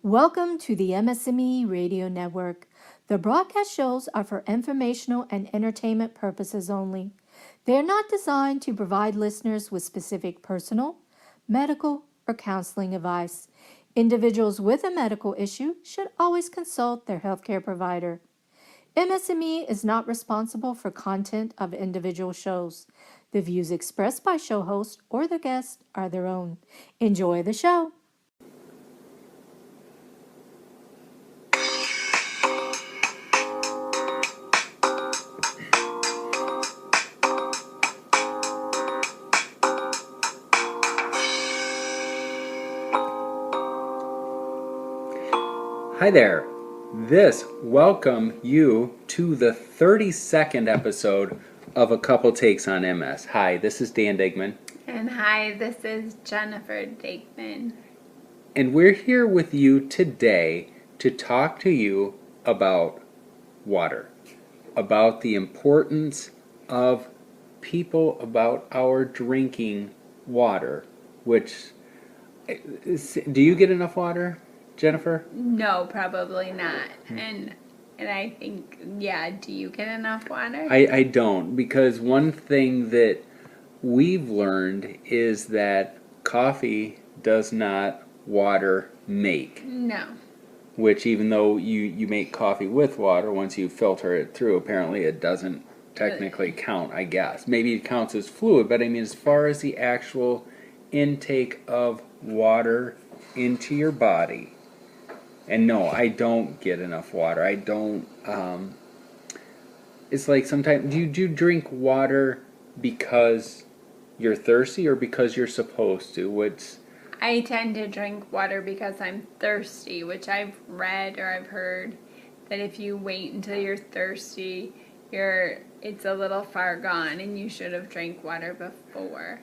Welcome to the MS&Me Radio Network. The broadcast shows are for informational and entertainment purposes only. They are not designed to provide listeners with specific personal, medical, or counseling advice. Individuals with a medical issue should always consult their healthcare provider. MS&Me is not responsible for content of individual shows. The views expressed by show hosts or their guests are their own. Enjoy the show. Hi there. Welcome you to the 32nd episode of A Couple Takes on MS. Hi, this is Dan Digman. And hi, this is Jennifer Digman. And we're here with you today to talk to you about water, about the importance of people, about our drinking water, do you get enough water, Jennifer? No, probably not. And I think, do you get enough water? I don't, because one thing that we've learned is that coffee does not water make. No. Which, even though you make coffee with water, once you filter it through, apparently it doesn't technically count, I guess. Maybe it counts as fluid, but I mean, as far as the actual intake of water into your body, and no, I don't get enough water. I don't, it's like sometimes, do you drink water because you're thirsty or because you're supposed to? I tend to drink water because I'm thirsty, which I've read or I've heard that if you wait until you're thirsty, it's a little far gone and you should have drank water before.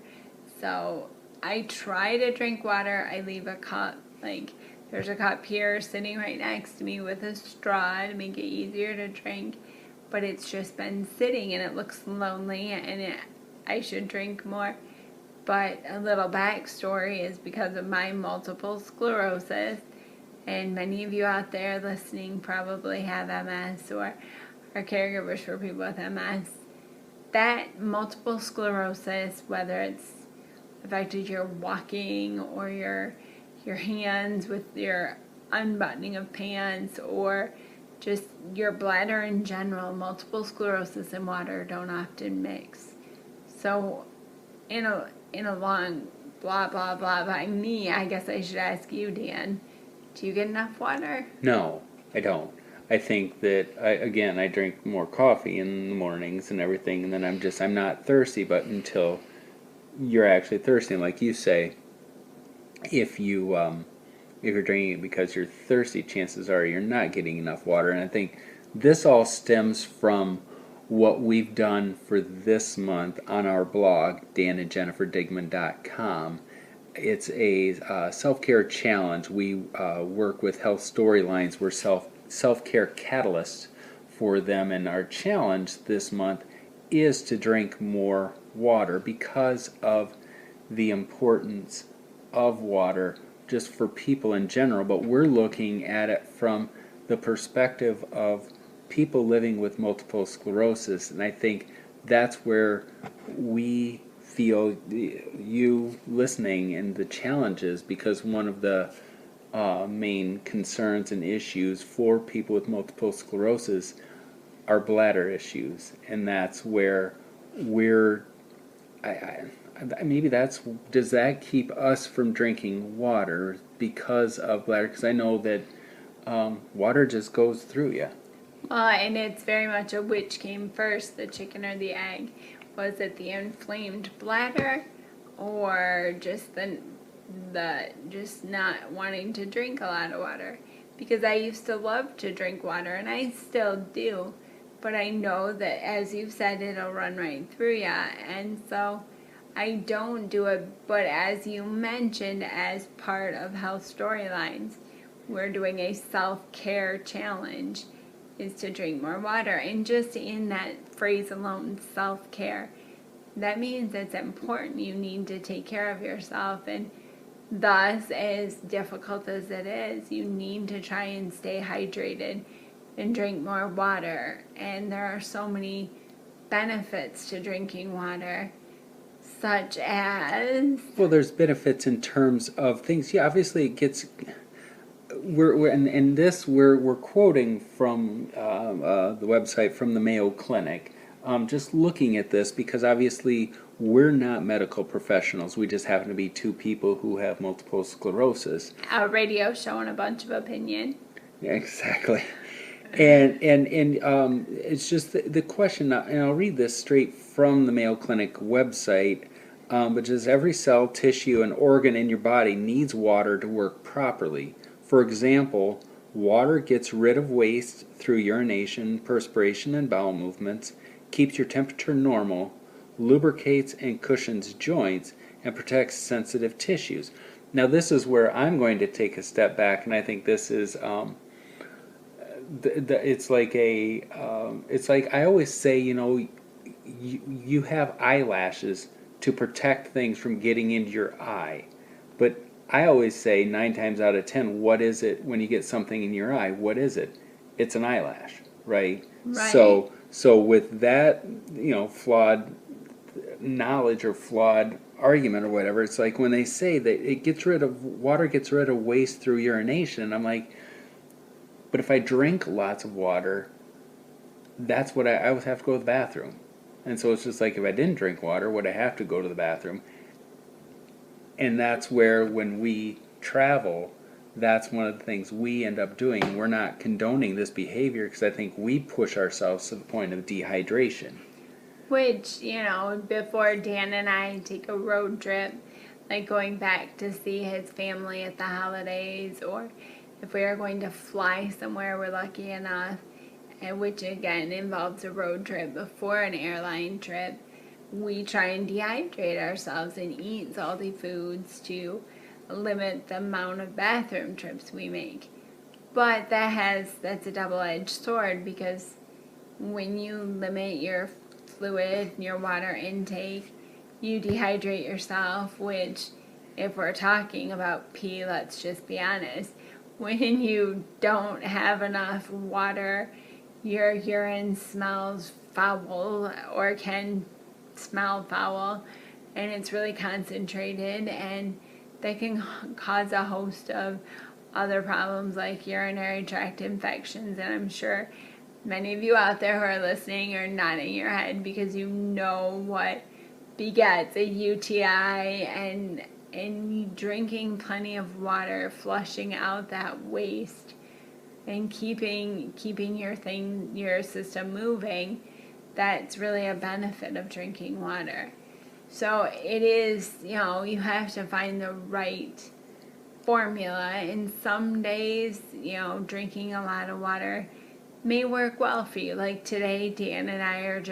So I try to drink water. I leave a cup, there's a cup here sitting right next to me with a straw to make it easier to drink, but it's just been sitting and it looks lonely and I should drink more. But a little backstory is because of my multiple sclerosis, and many of you out there listening probably have MS or are caregivers for people with MS. That multiple sclerosis, whether it's affected your walking or your hands with your unbuttoning of pants or just your bladder in general, multiple sclerosis and water don't often mix. So in a long blah blah blah by me, I guess I should ask you, Dan, do you get enough water? No, I don't. I think that I drink more coffee in the mornings and everything, and then I'm not thirsty, but until you're actually thirsty, and like you say, if you're drinking it because you're thirsty, chances are you're not getting enough water. And I think this all stems from what we've done for this month on our blog, danandjenniferdigman.com. It's a self-care challenge. We work with health storylines. We're self-care catalysts for them, and our challenge this month is to drink more water because of the importance of water just for people in general, but we're looking at it from the perspective of people living with multiple sclerosis, and I think that's where we feel you listening and the challenges, because one of the main concerns and issues for people with multiple sclerosis are bladder issues, and that's where does that keep us from drinking water because of bladder? Because I know that water just goes through you. Well, and it's very much a which came first, the chicken or the egg. Was it the inflamed bladder or just the just not wanting to drink a lot of water? Because I used to love to drink water, and I still do, but I know that, as you've said, it'll run right through you, and so I don't do it. But as you mentioned, as part of Health Storylines, we're doing a self-care challenge, is to drink more water. And just in that phrase alone, self-care, that means it's important. You need to take care of yourself. And thus, as difficult as it is, you need to try and stay hydrated and drink more water. And there are so many benefits to drinking water, such as Well, there's benefits in terms of things. Yeah, obviously it gets. We're in this we're quoting from the website from the Mayo Clinic. Just looking at this because obviously we're not medical professionals. We just happen to be two people who have multiple sclerosis. a radio show and a bunch of opinion. Yeah, exactly. And it's just the question, and I'll read this straight from the Mayo Clinic website, but just every cell, tissue, and organ in your body needs water to work properly. For example, water gets rid of waste through urination, perspiration, and bowel movements, keeps your temperature normal, lubricates and cushions joints, and protects sensitive tissues. Now, this is where I'm going to take a step back, and I think this is it's like it's like I always say, you have eyelashes to protect things from getting into your eye, but I always say 9 times out of 10, what is it when you get something in your eye? What is it? It's an eyelash, right? Right. So with that, flawed knowledge or flawed argument or whatever, it's like when they say that water gets rid of waste through urination, I'm like, but if I drink lots of water, that's what I always have to go to the bathroom. And so it's just like if I didn't drink water, would I have to go to the bathroom? And that's where when we travel, that's one of the things we end up doing. We're not condoning this behavior because I think we push ourselves to the point of dehydration. Which, before Dan and I take a road trip, like going back to see his family at the holidays, or if we are going to fly somewhere, we're lucky enough, and which again involves a road trip before an airline trip, we try and dehydrate ourselves and eat salty foods to limit the amount of bathroom trips we make. But that's a double-edged sword, because when you limit your fluid, your water intake, you dehydrate yourself, which, if we're talking about pee, let's just be honest, when you don't have enough water, your urine smells foul or can smell foul, and it's really concentrated, and that can cause a host of other problems like urinary tract infections. And I'm sure many of you out there who are listening are nodding your head because you know what begets a UTI, and drinking plenty of water, flushing out that waste, and keeping your system moving. That's really a benefit of drinking water. So it is, you have to find the right formula. And some days, drinking a lot of water may work well for you. Like today, Dan and I are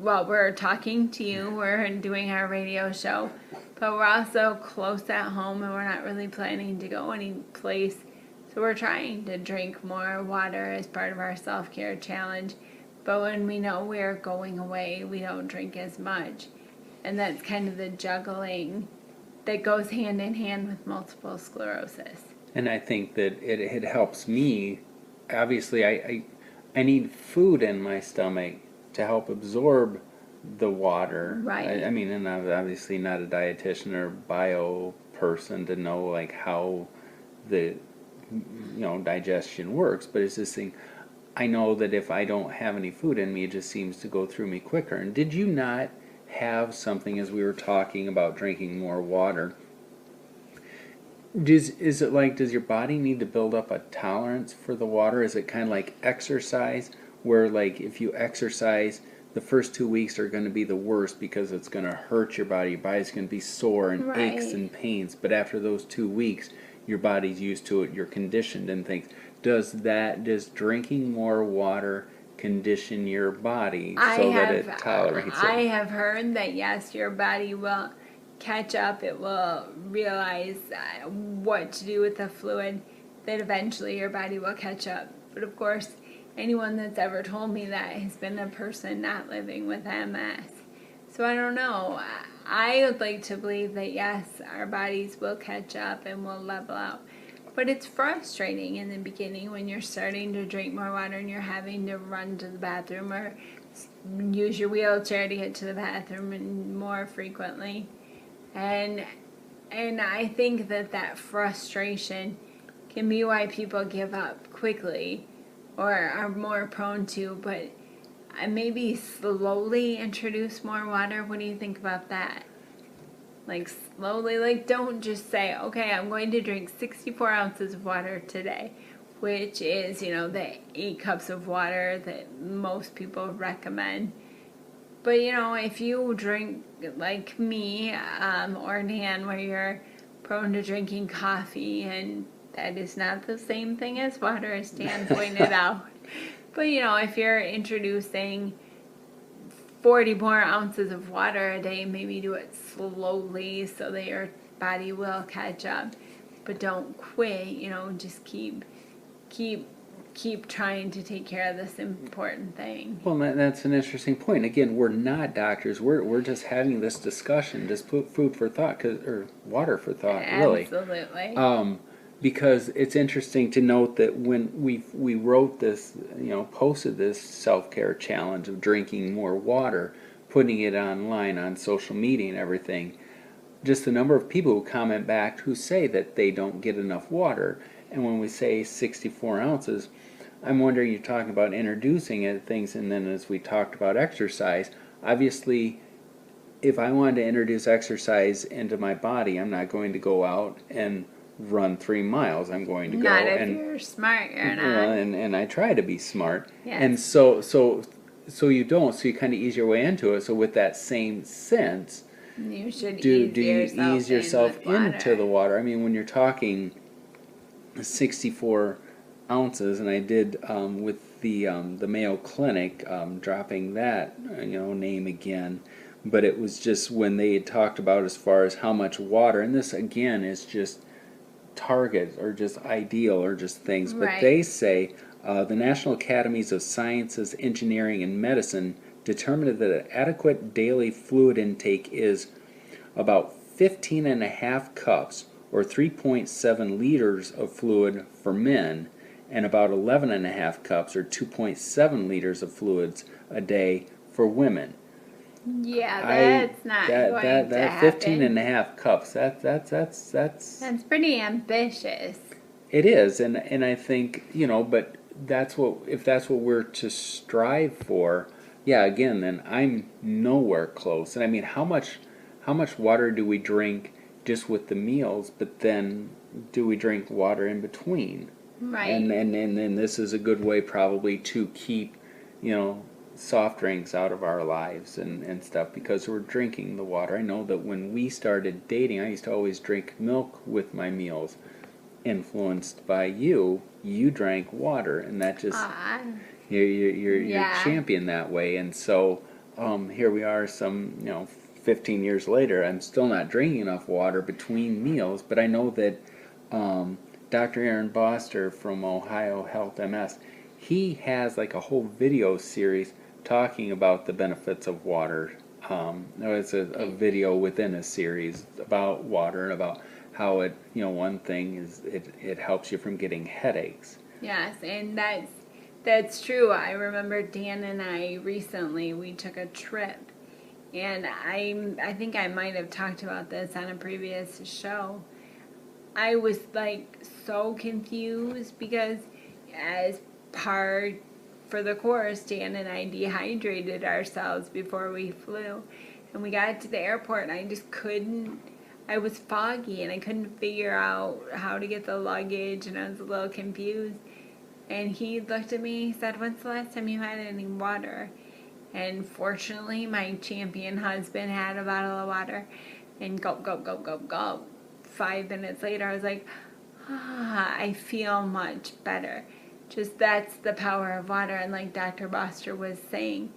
we're talking to you, we're doing our radio show, but we're also close at home and we're not really planning to go any place. So we're trying to drink more water as part of our self-care challenge. But when we know we're going away, we don't drink as much. And that's kind of the juggling that goes hand in hand with multiple sclerosis. And I think that it helps me. Obviously, I need food in my stomach to help absorb the water. Right. I mean, and I'm obviously not a dietitian or bio person to know like how the digestion works, but it's this thing. I know that if I don't have any food in me, it just seems to go through me quicker. And did you not have something as we were talking about drinking more water? Does your body need to build up a tolerance for the water? Is it kind of like exercise, where like if you exercise, the first 2 weeks are going to be the worst because it's going to hurt your body. Your body's going to be sore and aches and pains. But after those 2 weeks, your body's used to it. You're conditioned and things. Does drinking more water condition your body that it tolerates it? I have heard that yes, your body will catch up. It will realize what to do with the fluid, that eventually your body will catch up. But of course, anyone that's ever told me that has been a person not living with MS. So I don't know. I would like to believe that yes, our bodies will catch up and will level out. But it's frustrating in the beginning when you're starting to drink more water and you're having to run to the bathroom or use your wheelchair to get to the bathroom and more frequently. And I think that frustration can be why people give up quickly or are more prone to, but maybe slowly introduce more water. What do you think about that? Like slowly, like don't just say, okay, I'm going to drink 64 ounces of water today, which is, the 8 cups of water that most people recommend. But, if you drink like me or Dan, where you're prone to drinking coffee, and that is not the same thing as water, as Dan pointed out. But, if you're introducing 40 more ounces of water a day, maybe do it slowly so that your body will catch up. But don't quit, just keep trying to take care of this important thing. Well, that's an interesting point. Again, we're not doctors. We're just having this discussion, just put food for thought, or water for thought, really. Absolutely. Because it's interesting to note that when we wrote this, posted this self-care challenge of drinking more water, putting it online on social media and everything, just the number of people who comment back who say that they don't get enough water. And when we say 64 ounces, I'm wondering, you're talking about introducing it, things, and then as we talked about exercise, obviously, if I wanted to introduce exercise into my body, I'm not going to go out and run 3 miles. I'm going to go not if you're smart, you're not. Well, and I try to be smart. Yes. And so you don't. So you kind of ease your way into it. So with that same sense, you should do you ease yourself into the water? I mean, when you're talking 64 ounces, and I did with the Mayo Clinic, dropping that name again, but it was just when they had talked about as far as how much water, and this again is just targets or just ideal or just things, but Right. they say the National Academies of Sciences, Engineering, and Medicine determined that an adequate daily fluid intake is about 15 and a half cups or 3.7 liters of fluid for men, and about 11 and a half cups or 2.7 liters of fluids a day for women. Yeah, that's not going to happen. 15 and a half cups, that's pretty ambitious. it is, and I think, but if that's what we're to strive for, yeah, again, then I'm nowhere close. And I mean, how much water do we drink just with the meals, but then do we drink water in between? Right. And this is a good way probably to keep, soft drinks out of our lives and stuff, because we're drinking the water. I know that when we started dating, I used to always drink milk with my meals. Influenced by you drank water, and that just you're champion that way. And so here we are, some 15 years later, I'm still not drinking enough water between meals, but I know that Dr. Aaron Boster from Ohio Health MS, he has like a whole video series talking about the benefits of water. It's a video within a series about water and about how it, one thing is it helps you from getting headaches. Yes, and that's true. I remember Dan and I recently, we took a trip, and I think I might have talked about this on a previous show. I was like so confused because as part for the course, Dan and I dehydrated ourselves before we flew, and we got to the airport and I just couldn't, I was foggy and I couldn't figure out how to get the luggage, and I was a little confused. And he looked at me, he said, "When's the last time you had any water?" And fortunately, my champion husband had a bottle of water, and gulp, gulp, gulp, gulp, gulp. 5 minutes later, I was like, I feel much better. Just that's the power of water. And like Dr. Boster was saying,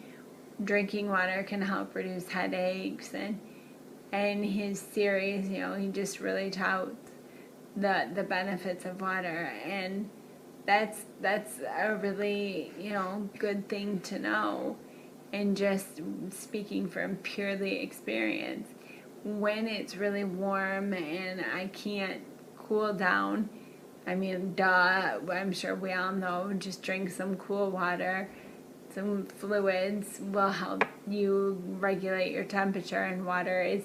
drinking water can help reduce headaches. And his series, he just really touts the benefits of water. And that's a really, good thing to know. and just speaking from purely experience, when it's really warm and I can't cool down, I mean, duh, I'm sure we all know, just drink some cool water. Some fluids will help you regulate your temperature, and water is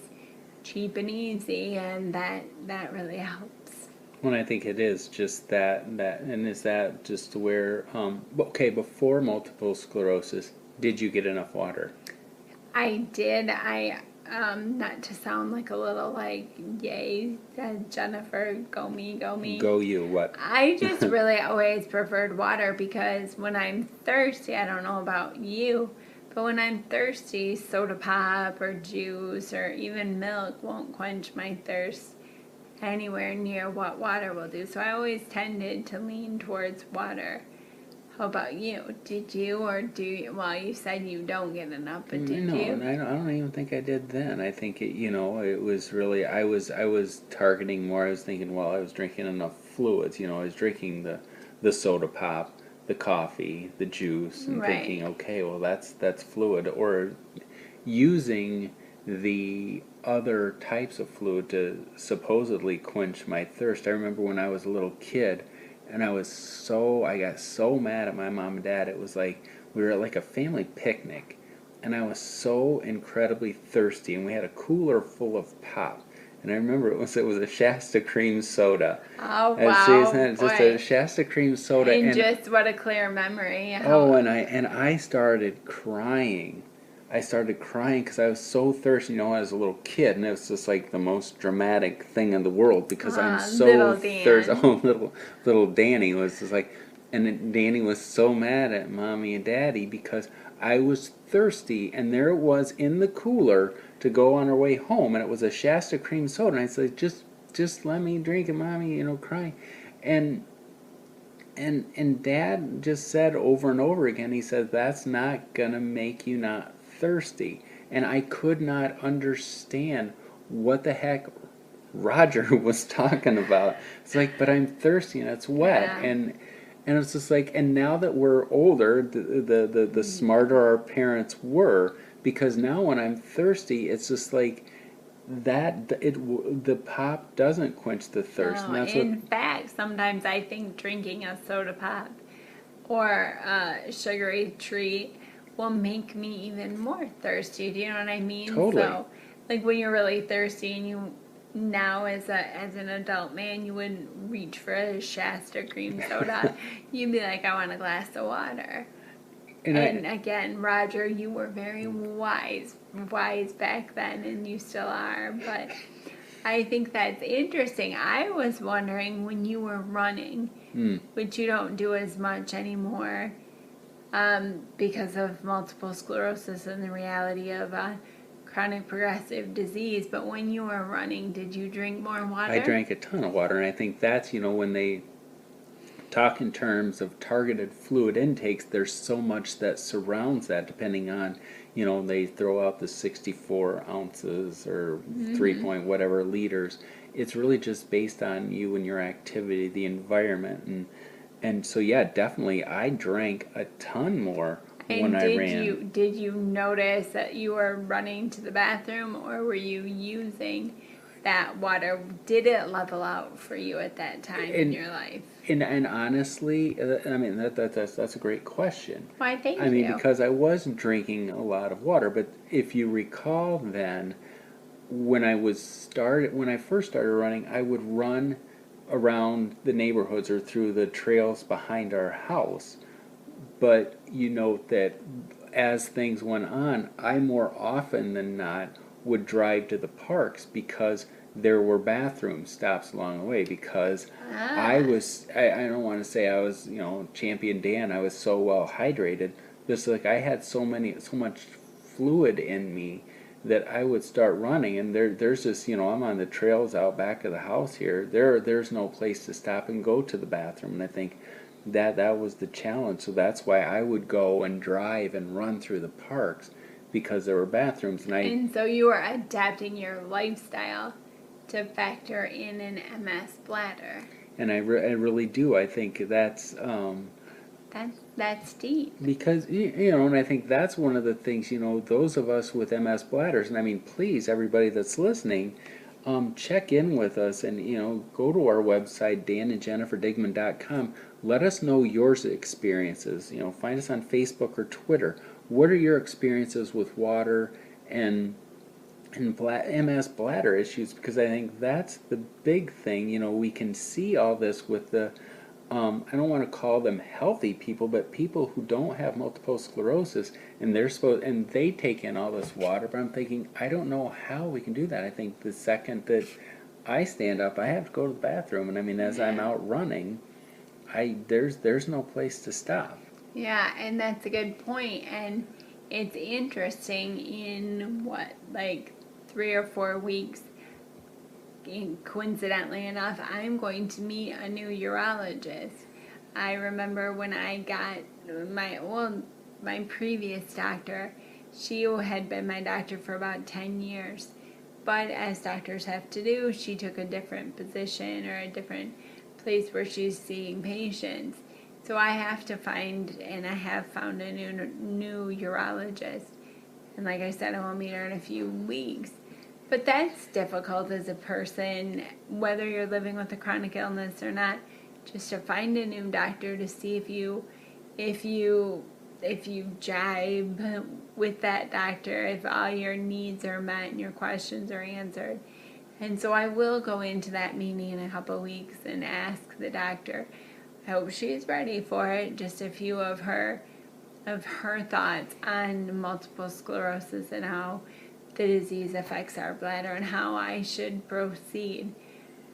cheap and easy, and that really helps. Well, I think it is just that, and is that just where, okay, before multiple sclerosis, did you get enough water? I did. Not to sound like a little like, yay, Jennifer, go me, go me. Go you, what? I just really always preferred water because when I'm thirsty, I don't know about you, but when I'm thirsty, soda pop or juice or even milk won't quench my thirst anywhere near what water will do. So I always tended to lean towards water. How about you? Did you, or do you, well, you said you don't get enough, but did No, you? I don't even think I did then. I think it was really, I was targeting more. I was thinking, well, I was drinking enough fluids. I was drinking the soda pop, the coffee, the juice, and Right. thinking, okay, well, that's fluid. Or using the other types of fluid to supposedly quench my thirst. I remember when I was a little kid, and I got so mad at my mom and dad. It was like we were at like a family picnic, and I was so incredibly thirsty, and we had a cooler full of pop. And I remember it was a Shasta cream soda. Oh, And wow, just boy. a Shasta cream soda, And and just what a clear memory. oh, and I started crying. I started crying because I was so thirsty. I was a little kid, and it was just like the most dramatic thing in the world because I'm so Little Dan. thirsty. Oh, little Danny was just like, and then Danny was so mad at mommy and daddy because I was thirsty, and there it was in the cooler to go on our way home, and it was a Shasta cream soda, and I said, just let me drink it, mommy, crying, and. And Dad just said over and over again, he said, that's not going to make you not thirsty. And I could not understand what the heck Roger was talking about. It's like, but I'm thirsty and it's wet. Yeah. And it's just like, and now that we're older, the smarter our parents were, because now when I'm thirsty, it's just like, the pop doesn't quench the thirst, No, and that's in fact, sometimes I think drinking a soda pop or a sugary treat will make me even more thirsty. Do you know what I mean? Totally. So, like when you're really thirsty and you now as an adult man, you wouldn't reach for a Shasta cream soda. You'd be like, I want a glass of water. And again, Roger, you were very wise back then, and you still are. But I think that's interesting. I was wondering when you were running, which you don't do as much anymore because of multiple sclerosis and the reality of chronic progressive disease. But when you were running, did you drink more water? I drank a ton of water, and I think that's, when they talk in terms of targeted fluid intakes, there's so much that surrounds that depending on, they throw out the 64 ounces or 3 point whatever liters. It's really just based on you and your activity, the environment. And so, yeah, definitely I drank a ton more when I ran. Did you notice that you were running to the bathroom, or were you using that water? Did it level out for you at that time in your life? And honestly, I mean that's a great question. Why, thank you. I mean, because I was drinking a lot of water, but if you recall, then when I first started running, I would run around the neighborhoods or through the trails behind our house. But you note that as things went on, I more often than not would drive to the parks because there were bathroom stops along the way, because I don't want to say I was, champion Dan. I was so well hydrated. Just like I had so much fluid in me that I would start running, and there's this, I'm on the trails out back of the house here. There's no place to stop and go to the bathroom, and I think that was the challenge. So that's why I would go and drive and run through the parks, because there were bathrooms. And so you were adapting your lifestyle to factor in an MS bladder. And I really do. I think that's That's deep. Because, you know, and I think that's one of the things, you know, those of us with MS bladders, and I mean, please, everybody that's listening, check in with us and, you know, go to our website, danandjenniferdigman.com. Let us know your experiences. You know, find us on Facebook or Twitter. What are your experiences with water and MS bladder issues? Because I think that's the big thing. You know, we can see all this with the I don't want to call them healthy people, but people who don't have multiple sclerosis, and they take in all this water. But I'm thinking, I don't know how we can do that. I think the second that I stand up, I have to go to the bathroom, and I mean, as I'm out running, there's no place to stop. Yeah, and that's a good point. And it's interesting in what, like 3 or 4 weeks, coincidentally enough, I'm going to meet a new urologist. I remember when I got my previous doctor, she had been my doctor for about 10 years. But as doctors have to do, she took a different position or a different place where she's seeing patients. So I have to find, and I have found a new urologist. And like I said, I will meet her in a few weeks. But that's difficult as a person, whether you're living with a chronic illness or not, just to find a new doctor to see if you jibe with that doctor, if all your needs are met and your questions are answered. And so I will go into that meeting in a couple of weeks and ask the doctor. I hope she's ready for it. Just a few of her thoughts on multiple sclerosis and how the disease affects our bladder and how I should proceed.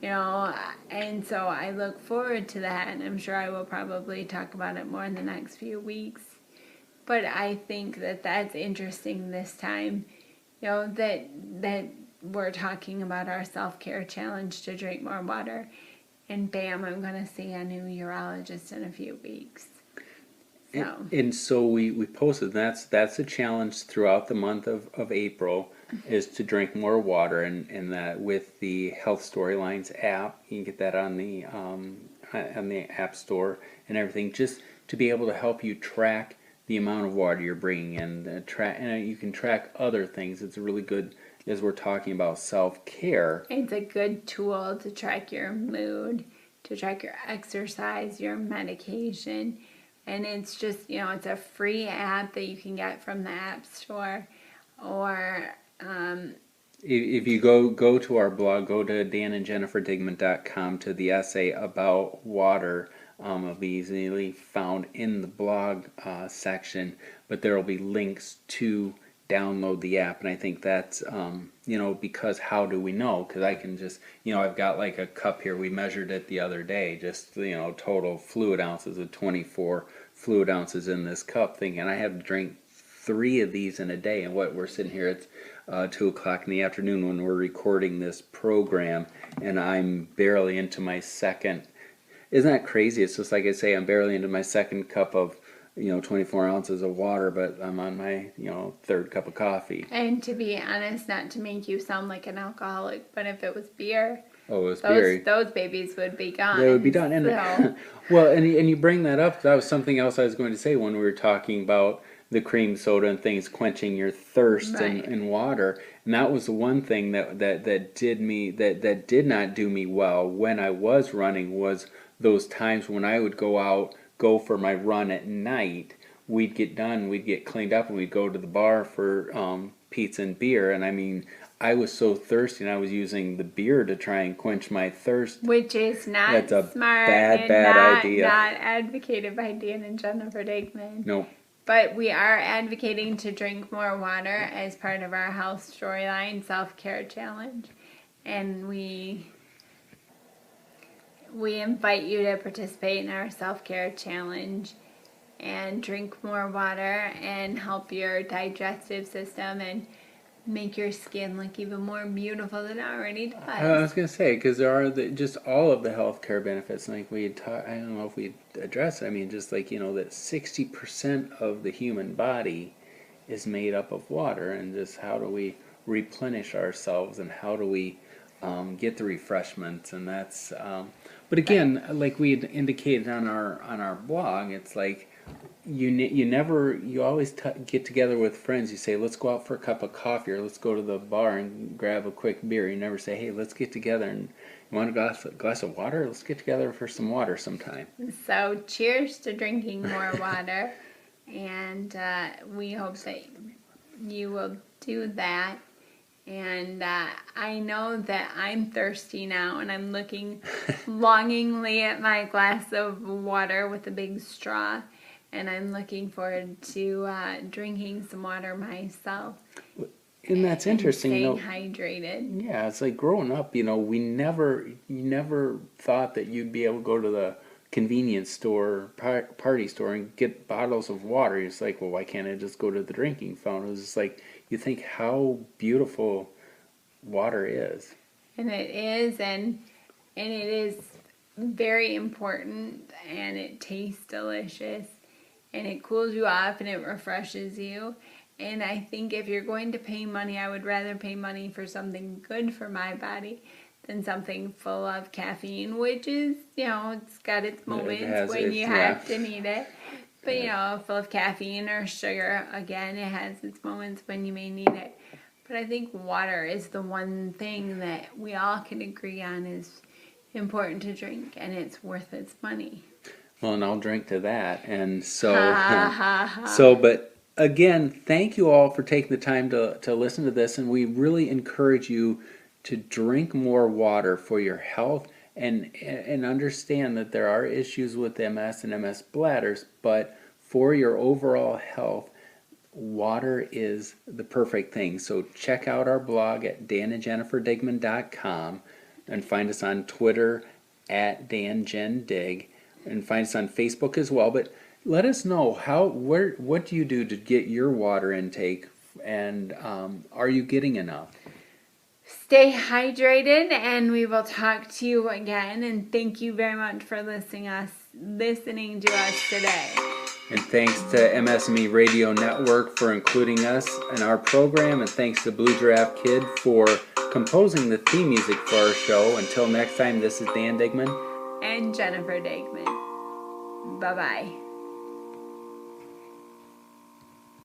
You know, and so I look forward to that, and I'm sure I will probably talk about it more in the next few weeks. But I think that that's interesting this time, you know, that we're talking about our self-care challenge to drink more water, and bam, I'm going to see a new urologist in a few weeks. So. And so we posted that's a challenge throughout the month of April, is to drink more water, and that with the Health Storylines app, you can get that on the App Store and everything, just to be able to help you track the amount of water you're bringing in, and you can track other things. It's really good as we're talking about self-care. It's a good tool to track your mood, to track your exercise, your medication. And it's just, you know, it's a free app that you can get from the App Store. Or if you go to our blog, go to danandjenniferdigman.com to the essay about water. It'll be easily found in the blog section, but there will be links to download the app. And I think that's, you know, because how do we know? Because I can just, you know, I've got like a cup here. We measured it the other day, just, you know, total fluid ounces of 24 fluid ounces in this cup thing. And I have to drink 3 of these in a day. And what we're sitting here, it's 2 o'clock in the afternoon when we're recording this program. And I'm barely into my second. Isn't that crazy? It's just like I say, I'm barely into my second cup of, you know, 24 ounces of water, but I'm on my, you know, 3rd cup of coffee. And to be honest, not to make you sound like an alcoholic, but if it was beer, beer, those babies would be gone. They would be done. And so. Well, and you bring that up. That was something else I was going to say when we were talking about the cream soda and things quenching your thirst Right. and water. And that was the one thing that did not do me well when I was running, was those times when I would go for my run at night. We'd get done, we'd get cleaned up, and we'd go to the bar for pizza and beer. And I mean, I was so thirsty, and I was using the beer to try and quench my thirst. Which is not That's a smart bad idea. Not advocated by Dan and Jennifer Digman. No. But we are advocating to drink more water as part of our Health Storyline Self-Care Challenge. And we invite you to participate in our self-care challenge and drink more water and help your digestive system and make your skin look even more beautiful than it already does. I was going to say, because there are just all of the healthcare benefits. Like we I don't know if we address it. I mean, just like, you know, that 60% of the human body is made up of water, and just how do we replenish ourselves, and how do we get the refreshments, and that's. But again, like we had indicated on our blog, it's like you always get together with friends. You say, let's go out for a cup of coffee, or let's go to the bar and grab a quick beer. You never say, hey, let's get together and you want a glass of water? Let's get together for some water sometime. So cheers to drinking more water, and we hope that you will do that. And I know that I'm thirsty now, and I'm looking longingly at my glass of water with a big straw, and I'm looking forward to drinking some water myself. And that's interesting. Staying hydrated. Yeah, it's like growing up. You never thought that you'd be able to go to the convenience store, party store, and get bottles of water. It's like, well, why can't I just go to the drinking fountain? It's just like you think how beautiful water is. And it is, and it is very important, and it tastes delicious, and it cools you off, and it refreshes you. And I think if you're going to pay money, I would rather pay money for something good for my body than something full of caffeine, which is, it's got its moments when you have to need it. But, full of caffeine or sugar, again, it has its moments when you may need it. But I think water is the one thing that we all can agree on is important to drink, and it's worth its money. Well, and I'll drink to that. And so, but again, thank you all for taking the time to listen to this, and we really encourage you to drink more water for your health and understand that there are issues with MS and MS bladders, but for your overall health, water is the perfect thing. So check out our blog at danandjenniferdigman.com and find us on Twitter at danjendig and find us on Facebook as well. But let us know what do you do to get your water intake, and are you getting enough? Stay hydrated, and we will talk to you again. And thank you very much for listening to us today. And thanks to MS&Me Radio Network for including us in our program, and thanks to Blue Giraffe Kid for composing the theme music for our show. Until next time, this is Dan Digman and Jennifer Digman. Bye-bye.